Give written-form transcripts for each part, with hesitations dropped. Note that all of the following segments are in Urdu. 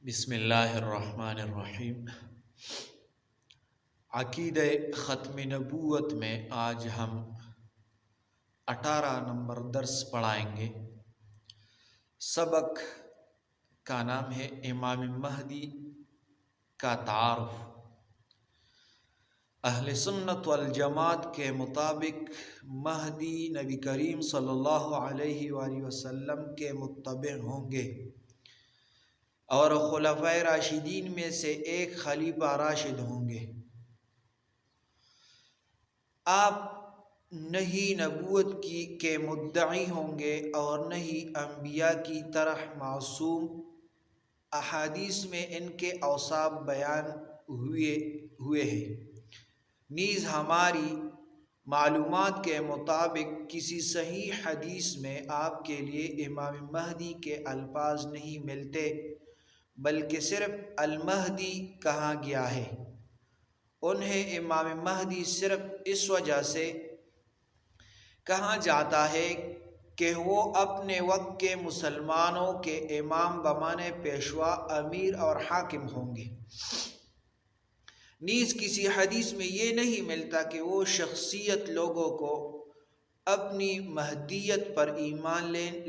بسم اللہ الرحمن الرحیم۔ عقیدہ ختم نبوت میں آج ہم 18 نمبر درس پڑھائیں گے۔ سبق کا نام ہے امام مہدی کا تعارف۔ اہل سنت والجماعت کے مطابق مہدی نبی کریم صلی اللہ علیہ وآلہ وسلم کے متبع ہوں گے اور خلفائے راشدین میں سے ایک خلیفہ راشد ہوں گے۔ آپ نہ ہی نبوت کے مدعی ہوں گے اور نہ ہی انبیاء کی طرح معصوم۔ احادیث میں ان کے اوصاف بیان ہوئے ہیں۔ نیز ہماری معلومات کے مطابق کسی صحیح حدیث میں آپ کے لیے امام مہدی کے الفاظ نہیں ملتے، بلکہ صرف المہدی کہا گیا ہے۔ انہیں امام مہدی صرف اس وجہ سے کہا جاتا ہے کہ وہ اپنے وقت کے مسلمانوں کے امام بمانے پیشوا، امیر اور حاکم ہوں گے۔ نیز کسی حدیث میں یہ نہیں ملتا کہ وہ شخصیت لوگوں کو اپنی مہدیت پر ایمان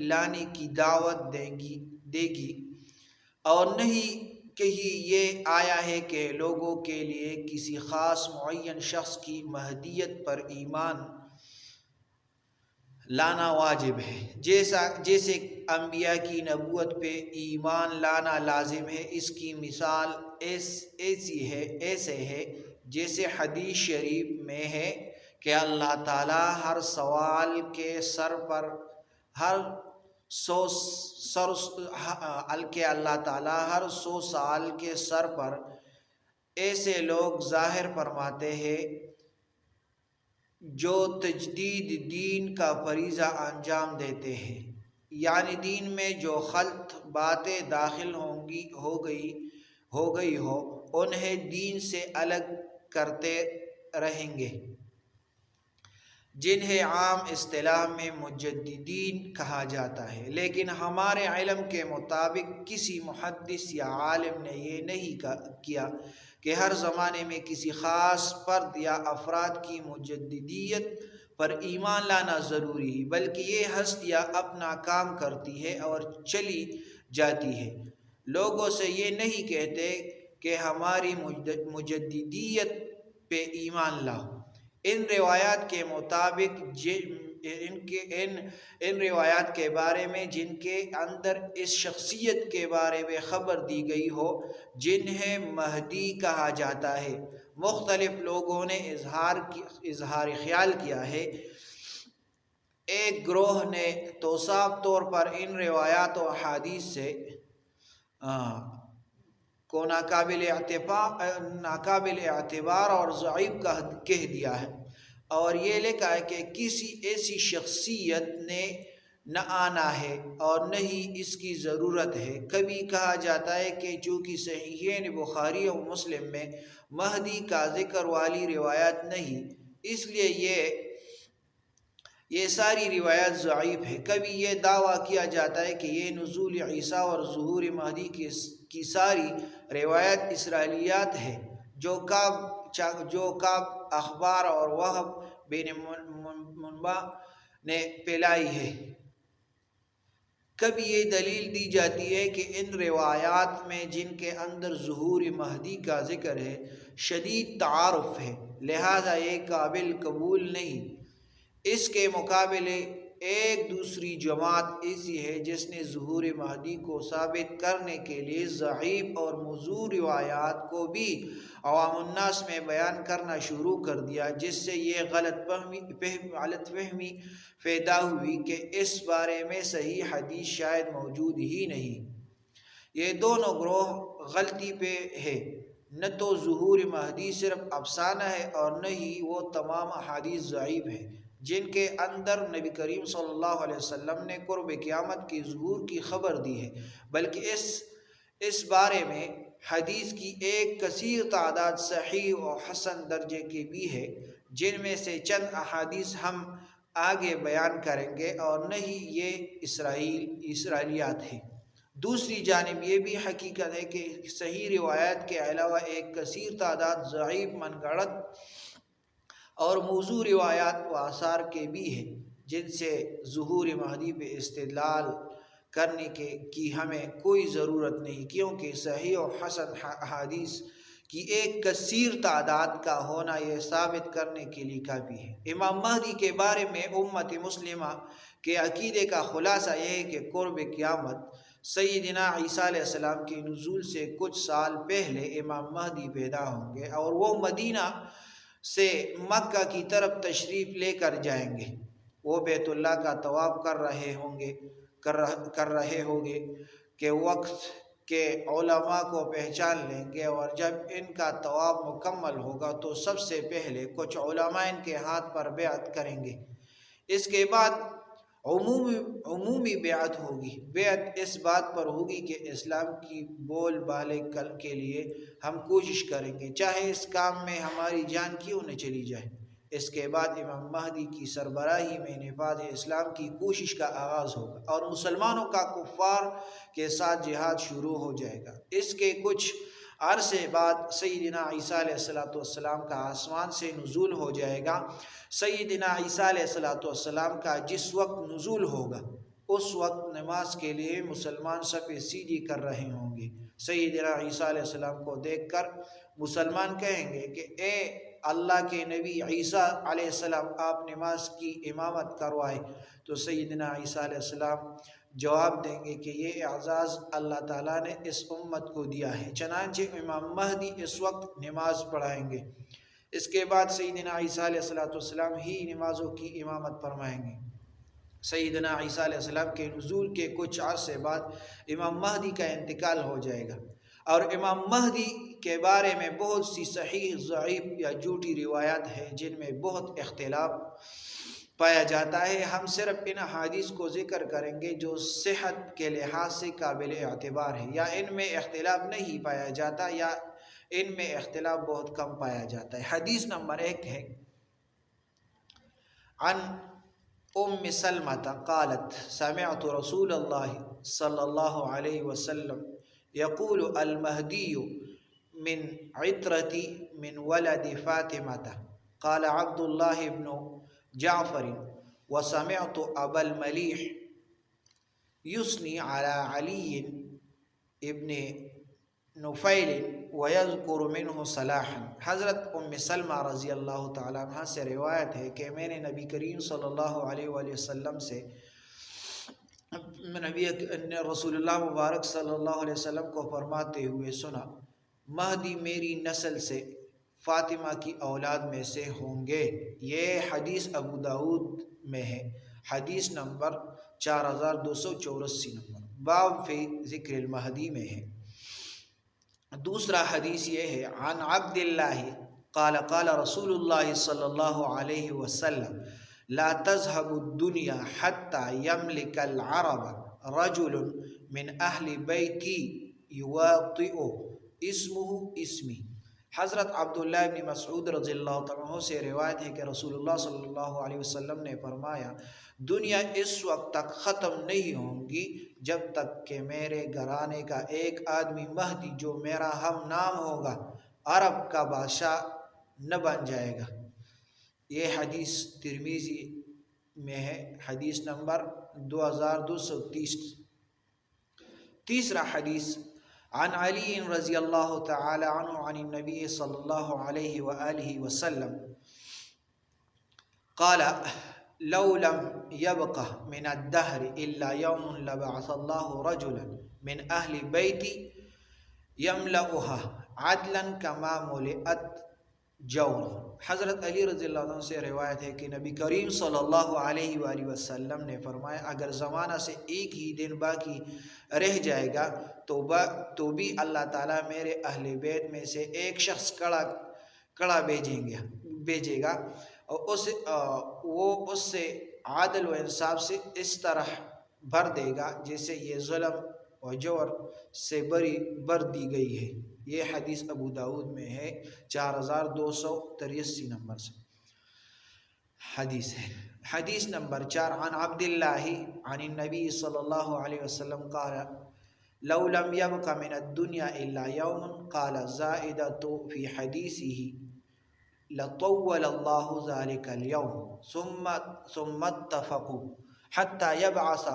لانے کی دعوت دے گی، اور نہیں کہیں یہ آیا ہے کہ لوگوں کے لیے کسی خاص معین شخص کی مہدیت پر ایمان لانا واجب ہے، جیسے انبیاء کی نبوت پہ ایمان لانا لازم ہے۔ اس کی مثال ایسے ہے جیسے حدیث شریف میں ہے کہ اللہ تعالیٰ ہر سوال کے سر پر ہر 100 سال کے سر پر ایسے لوگ ظاہر فرماتے ہیں جو تجدید دین کا فریضہ انجام دیتے ہیں، یعنی دین میں جو خلط باتیں داخل ہو گئی ہو انہیں دین سے الگ کرتے رہیں گے، جنہیں عام اصطلاح میں مجددین کہا جاتا ہے۔ لیکن ہمارے علم کے مطابق کسی محدث یا عالم نے یہ نہیں کیا کہ ہر زمانے میں کسی خاص فرد یا افراد کی مجددیت پر ایمان لانا ضروری ہے، بلکہ یہ ہستیاں اپنا کام کرتی ہے اور چلی جاتی ہے۔ لوگوں سے یہ نہیں کہتے کہ ہماری مجددیت پہ ایمان لاؤ۔ ان روایات کے مطابق ان روایات کے بارے میں جن کے اندر اس شخصیت کے بارے میں خبر دی گئی ہو جنہیں مہدی کہا جاتا ہے، مختلف لوگوں نے اظہار خیال کیا ہے۔ ایک گروہ نے تو صاف طور پر ان روایات و احادیث سے کو ناقابل اعتبار اور ضعیف کہہ دیا ہے، اور یہ لکھا ہے کہ کسی ایسی شخصیت نے نہ آنا ہے اور نہ ہی اس کی ضرورت ہے۔ کبھی کہا جاتا ہے کہ چونکہ صحیحین بخاری و مسلم میں مہدی کا ذکر والی روایت نہیں، اس لیے یہ ساری روایت ضعیف ہے۔ کبھی یہ دعویٰ کیا جاتا ہے کہ یہ نزول عیسیٰ اور ظہور مہدی کی ساری روایت اسرائیلیات ہے جو کعب اخبار اور وہب بن منبع نے پھیلائی ہے۔ کبھی یہ دلیل دی جاتی ہے کہ ان روایات میں جن کے اندر ظہور مہدی کا ذکر ہے شدید تعارف ہے، لہذا یہ قابل قبول نہیں۔ اس کے مقابلے ایک دوسری جماعت ایسی ہے جس نے ظہور مہدی کو ثابت کرنے کے لیے ضعیف اور موضوع روایات کو بھی عوام الناس میں بیان کرنا شروع کر دیا، جس سے یہ غلط فہمی پیدا ہوئی کہ اس بارے میں صحیح حدیث شاید موجود ہی نہیں۔ یہ دونوں گروہ غلطی پہ ہے۔ نہ تو ظہور مہدی صرف افسانہ ہے اور نہ ہی وہ تمام احادیث ضعیف ہیں جن کے اندر نبی کریم صلی اللہ علیہ وسلم نے قرب قیامت کی ظہور کی خبر دی ہے، بلکہ اس بارے میں حدیث کی ایک کثیر تعداد صحیح و حسن درجے کی بھی ہے، جن میں سے چند احادیث ہم آگے بیان کریں گے، اور نہ ہی یہ اسرائیلیات ہیں۔ دوسری جانب یہ بھی حقیقت ہے کہ صحیح روایات کے علاوہ ایک کثیر تعداد ضعیف من گھڑت اور موضوع روایات و آثار کے بھی ہیں جن سے ظہور مہدی پہ استدلال کرنے کی ہمیں کوئی ضرورت نہیں، کیونکہ صحیح و حسن حدیث کی ایک کثیر تعداد کا ہونا یہ ثابت کرنے کے لیے کافی ہے۔ امام مہدی کے بارے میں امت مسلمہ کے عقیدے کا خلاصہ یہ ہے کہ قرب قیامت سیدنا عیسیٰ علیہ السلام کے نزول سے کچھ سال پہلے امام مہدی پیدا ہوں گے اور وہ مدینہ سے مکہ کی طرف تشریف لے کر جائیں گے۔ وہ بیت اللہ کا طواف کر رہے ہوں گے کہ وقت کے علماء کو پہچان لیں گے، اور جب ان کا طواف مکمل ہوگا تو سب سے پہلے کچھ علماء ان کے ہاتھ پر بیعت کریں گے۔ اس کے بعد عمومی بیعت ہوگی۔ بیعت اس بات پر ہوگی کہ اسلام کی بول بالے کے لیے ہم کوشش کریں گے، چاہے اس کام میں ہماری جان کیوں نہ چلی جائے۔ اس کے بعد امام مہدی کی سربراہی میں نفاذ اسلام کی کوشش کا آغاز ہوگا اور مسلمانوں کا کفار کے ساتھ جہاد شروع ہو جائے گا۔ اس کے کچھ عرصے بعد سیدنا عیسیٰ علیہ السلام کا آسمان سے نزول ہو جائے گا۔ سیدنا عیسیٰ علیہ السلام کا جس وقت نزول ہوگا اس وقت نماز کے لیے مسلمان صف سیدھی کر رہے ہوں گے۔ سیدنا عیسیٰ علیہ السلام کو دیکھ کر مسلمان کہیں گے کہ اے اللہ کے نبی عیسیٰ علیہ السلام، آپ نماز کی امامت کروائے۔ تو سیدنا عیسیٰ علیہ السلام جواب دیں گے کہ یہ اعزاز اللہ تعالیٰ نے اس امت کو دیا ہے، چنانچہ امام مہدی اس وقت نماز پڑھائیں گے۔ اس کے بعد سیدنا عیسیٰ علیہ السلام ہی نمازوں کی امامت فرمائیں گے۔ سیدنا عیسیٰ علیہ السلام کے نزول کے کچھ عرصے بعد امام مہدی کا انتقال ہو جائے گا، اور امام مہدی کے بارے میں بہت سی صحیح، ضعیف یا جھوٹی روایات ہیں جن میں بہت اختلاف پایا جاتا ہے۔ ہم صرف ان احادیث کو ذکر کریں گے جو صحت کے لحاظ سے قابل اعتبار ہے، یا ان میں اختلاف نہیں پایا جاتا یا ان میں اختلاف بہت کم پایا جاتا ہے۔ حدیث نمبر 1 ہے، عن ام سلمۃ قالت سمعت رسول اللہ صلی اللہ علیہ وسلم یقول المہدی من عطرتی من ولد فاطمۃ قال عبد اللہ بن جعفر وسمعت ابا الملیح یثنی علی علی ابن نفیل ویذکر منہ صلاحا۔ حضرت ام سلمہ رضی اللہ تعالیٰ عنہ سے روایت ہے کہ میں نے نبی کریم صلی اللہ علیہ وآلہ وسلم سے رسول اللہ مبارک صلی اللہ علیہ وسلم کو فرماتے ہوئے سنا، مہدی میری نسل سے فاطمہ کی اولاد میں سے ہوں گے۔ یہ حدیث ابو داود میں ہے، حدیث نمبر 4284 نمبر، باب فی ذکر المہدی میں ہے۔ دوسرا حدیث یہ ہے، عن عبد اللہ قال قال رسول اللہ صلی اللہ علیہ وسلم لا تذهب الدنيا حتى يملك العرب رجل من اہل بیتی یواطئ اسمه اسمی۔ حضرت عبداللہ بن مسعود رضی اللہ عنہ سے روایت ہے کہ رسول اللہ صلی اللہ علیہ وسلم نے فرمایا، دنیا اس وقت تک ختم نہیں ہوگی جب تک کہ میرے گھرانے کا ایک آدمی مہدی جو میرا ہم نام ہوگا عرب کا بادشاہ نہ بن جائے گا۔ یہ حدیث ترمذی میں ہے، حدیث نمبر 2230۔ تیسرا حدیث، عن علی رضی اللہ تعالی عنہ عن النبی صلی اللہ علیہ وآلہ وسلم قال لو لم يبق من الدهر الا يوم لبعث الله رجلا من اہل بیتی یملؤها عدلا كما ملئت جورا۔ حضرت علی رضی اللہ عنہ سے روایت ہے کہ نبی کریم صلی اللہ علیہ وآلہ وسلم نے فرمایا، اگر زمانہ سے ایک ہی دن باقی رہ جائے گا تو بھی اللہ تعالیٰ میرے اہل بیت میں سے ایک شخص کڑا بھیجے گا، اور وہ اس سے عادل و انصاف سے اس طرح بھر دے گا جیسے یہ ظلم و جور سے بر دی گئی ہے۔ یہ حدیث ابو داود میں ہے، 4283 نمبر سے حدیث ہے۔ حدیث نمبر 4، عن عبداللہ عن النبی صلی اللہ علیہ وسلم قال لو لم يبق من الدنيا إلا يوم قال زائدة في حديثه لطول الله ذلك اليوم ثم اتفقوا حتى يبعث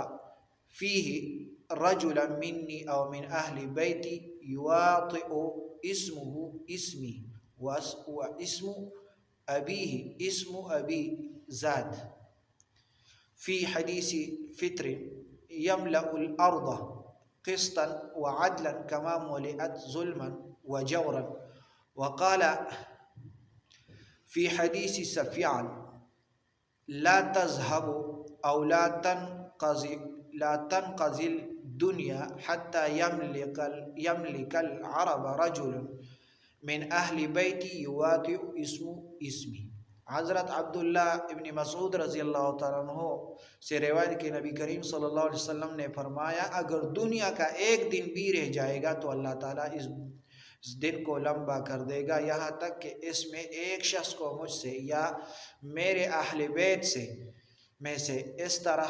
فيه رجلا مني أو من أهل بيتي يواطئ اسمه اسمي واسم أبيه اسم أبي زاد في حديث فتر يملأ الأرض قسطا وعدلا كما ملئت ظلما وجورا. وقال في حديث سفيان لا تذهب أو لا تنقضي الدنيا حتى يملك العرب رجل من اہل بیتی یواطئ اسمی. حضرت عبداللہ ابن مسعود رضی اللہ تعالیٰ عنہ سے روایت کہ نبی کریم صلی اللہ علیہ وسلم نے فرمایا اگر دنیا کا ایک دن بھی رہ جائے گا تو اللہ تعالیٰ اس دن کو لمبا کر دے گا، یہاں تک کہ اس میں ایک شخص کو مجھ سے یا میرے اہل بیت میں سے اس طرح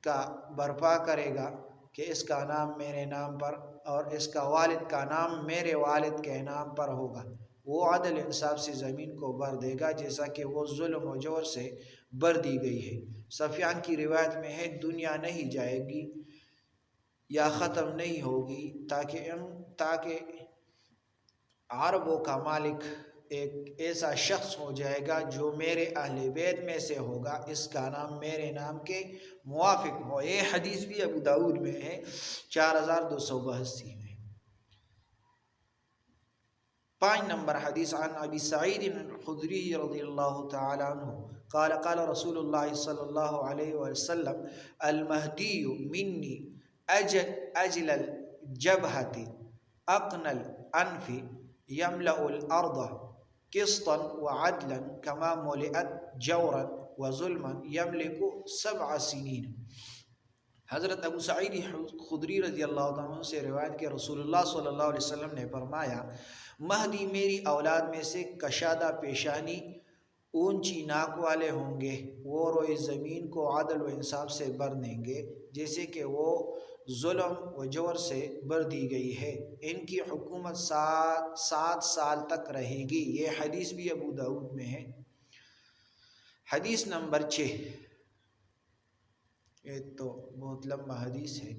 کا برپا کرے گا کہ اس کا نام میرے نام پر اور اس کا والد کا نام میرے والد کے نام پر ہوگا، وہ عدل انصاف سے زمین کو بھر دے گا جیسا کہ وہ ظلم و جور سے بھر دی گئی ہے۔ سفیان کی روایت میں ہے دنیا نہیں جائے گی یا ختم نہیں ہوگی تاکہ عربوں کا مالک ایک ایسا شخص ہو جائے گا جو میرے اہل بیت میں سے ہوگا، اس کا نام میرے نام کے موافق ہو۔ یہ حدیث بھی ابو داؤد میں ہے 4282 میں۔ 5 نمبر حدیث عن ابی سعید الخدری رضی اللہ تعالی عنہ قال قال رسول اللہ صلی اللہ علیہ وسلم المہدی منی اجل الجبہۃ اقن الانف یملأ الارض قسطا وعدلا كما ملئت جورا وظلما يملك 7 سنين۔ حضرت ابو سعید خدری رضی اللہ عنہ سے روایت کہ رسول اللہ صلی اللہ علیہ وسلم نے فرمایا مہدی میری اولاد میں سے کشادہ پیشانی اونچی ناک والے ہوں گے، وہ روئے زمین کو عدل و انصاف سے بھر دیں گے جیسے کہ وہ ظلم و جور سے بھر دی گئی ہے، ان کی حکومت 7 سال تک رہے گی۔ یہ حدیث بھی ابو داؤد میں ہے۔ حدیث نمبر 6، یہ تو بہت لمبا حدیث ہے۔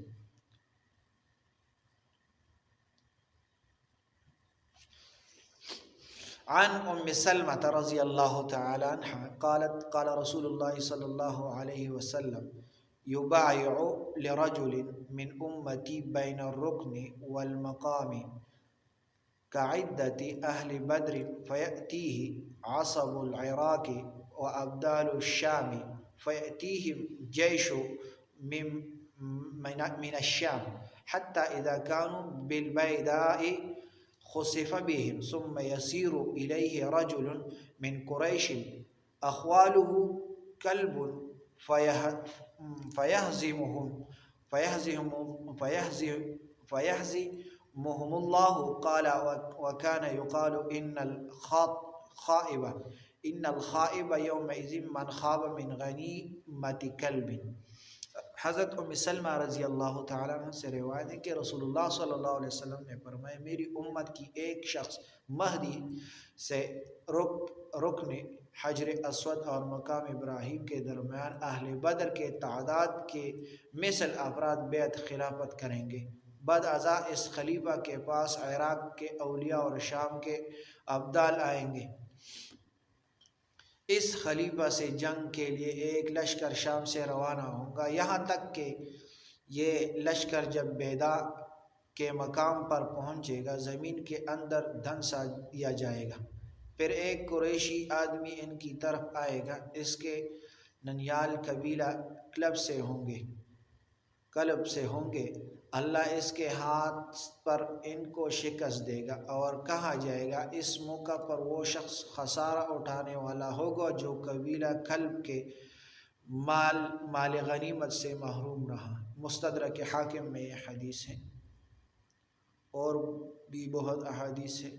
عن ام سلمة رضی اللہ تعالی عنہ قالت قال رسول اللہ صلی اللہ علیہ وسلم يبايع لرجل من أمتي بين الركن والمقام كعدة أهل بدر فيأتيه عصب العراق وأبدال الشام فيأتيهم جيش من الشام حتى إذا كانوا بالبيداء خسف بهم ثم يسير إليه رجل من قريش أخواله كلب فيهزمهم الله قال وكان يقال إن الخائب يومئذ من خاب من غنيمة كلب۔ حضرت ام سلمہ رضی اللہ تعالیٰ عنہ سے روایت ہے کہ رسول اللہ صلی اللہ علیہ وسلم نے فرمایا میری امت کی ایک شخص مہدی سے رکن حجر اسود اور مقام ابراہیم کے درمیان اہل بدر کے تعداد کے مثل افراد بیعت خلافت کریں گے، بعد ازاں اس خلیفہ کے پاس عراق کے اولیاء اور شام کے ابدال آئیں گے، اس خلیفہ سے جنگ کے لیے ایک لشکر شام سے روانہ ہوگا، یہاں تک کہ یہ لشکر جب بیدا کے مقام پر پہنچے گا زمین کے اندر دھنسا دیا جائے گا، پھر ایک قریشی آدمی ان کی طرف آئے گا، اس کے ننیال قبیلہ کلب سے ہوں گے، اللہ اس کے ہاتھ پر ان کو شکست دے گا اور کہا جائے گا اس موقع پر وہ شخص خسارہ اٹھانے والا ہوگا جو قبیلہ کلب کے مال غنیمت سے محروم رہا۔ مستدرک حاکم میں یہ حدیث ہے، اور بھی بہت احادیث ہے۔